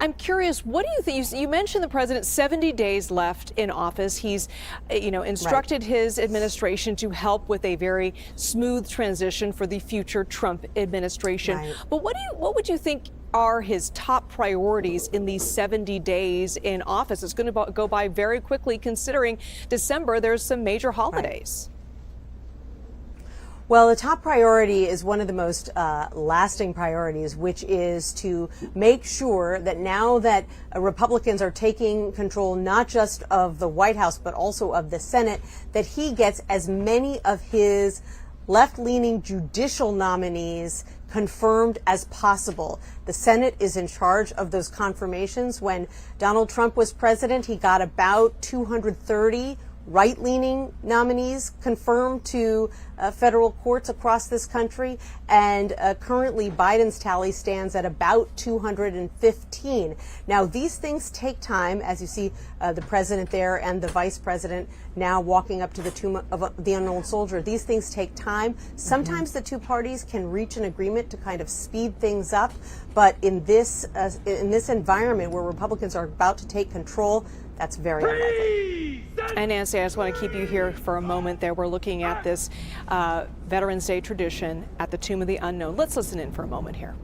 I'm curious, what do you think? You mentioned the president, 70 days left in office. He's, instructed his administration to help with a very smooth transition for the future Trump administration. Right. But what would you think are his top priorities in these 70 days in office? It's going to go by very quickly, considering December, there's some major holidays. Right. Well, the top priority is one of the most lasting priorities, which is to make sure that now that Republicans are taking control not just of the White House, but also of the Senate, that he gets as many of his left-leaning judicial nominees confirmed as possible. The Senate is in charge of those confirmations. When Donald Trump was president, he got about 230 right-leaning nominees confirmed to federal courts across this country, and currently Biden's tally stands at about 215. Now, these things take time, as you see the president there and the vice president now walking up to the tomb of the unknown soldier. These things take time. Sometimes the two parties can reach an agreement to kind of speed things up, but in this environment where Republicans are about to take control, that's very unlikely. And Nancy, I just want to keep you here for a moment there. We're looking at this Veterans Day tradition at the Tomb of the Unknown. Let's listen in for a moment here.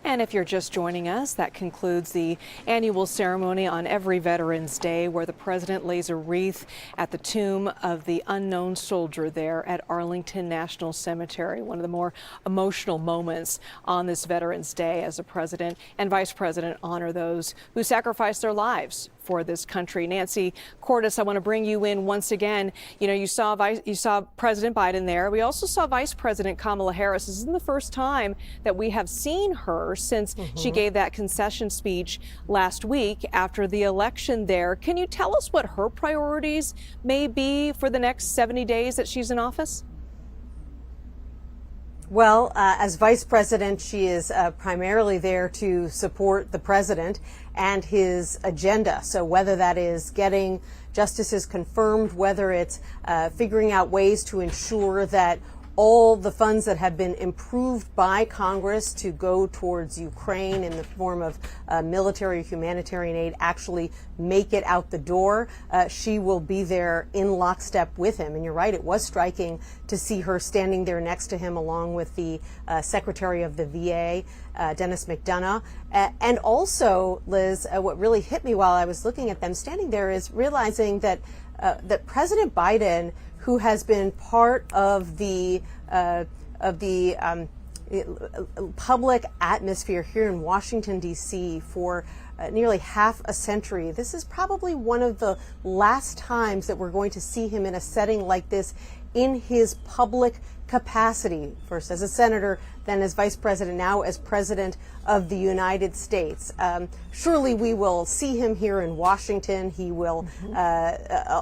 And if you're just joining us, that concludes the annual ceremony on every Veterans Day where the president lays a wreath at the tomb of the unknown soldier there at Arlington National Cemetery. One of the more emotional moments on this Veterans Day as the president and vice president honor those who sacrificed their lives for this country. Nancy Cordes, I want to bring you in once again. You know, you saw President Biden there. We also saw Vice President Kamala Harris. This isn't the first time that we have seen her since she gave that concession speech last week after the election there. Can you tell us what her priorities may be for the next 70 days that she's in office? Well, as vice president, she is primarily there to support the president and his agenda. So whether that is getting justices confirmed, whether it's figuring out ways to ensure that all the funds that have been improved by Congress to go towards Ukraine in the form of military humanitarian aid actually make it out the door, she will be there in lockstep with him. And you're right, it was striking to see her standing there next to him along with the Secretary of the VA, Dennis McDonough. And also, Liz, what really hit me while I was looking at them standing there is realizing that President Biden, who has been part of the public atmosphere here in Washington, D.C. for nearly half a century. This is probably one of the last times that we're going to see him in a setting like this in his public capacity, first as a senator, then as vice president, now as president of the United States. Surely we will see him here in Washington. He will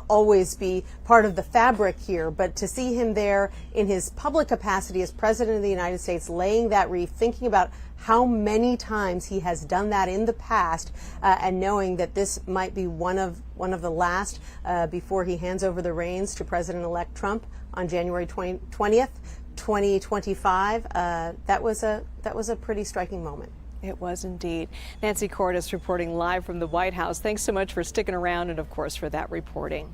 always be part of the fabric here, but to see him there in his public capacity as president of the United States, laying that wreath, thinking about how many times he has done that in the past, and knowing that this might be one of the last before he hands over the reins to President-elect Trump on January 20th, 2025. That was a pretty striking moment. It was indeed. Nancy Cordes reporting live from the White House. Thanks so much for sticking around and, of course, for that reporting.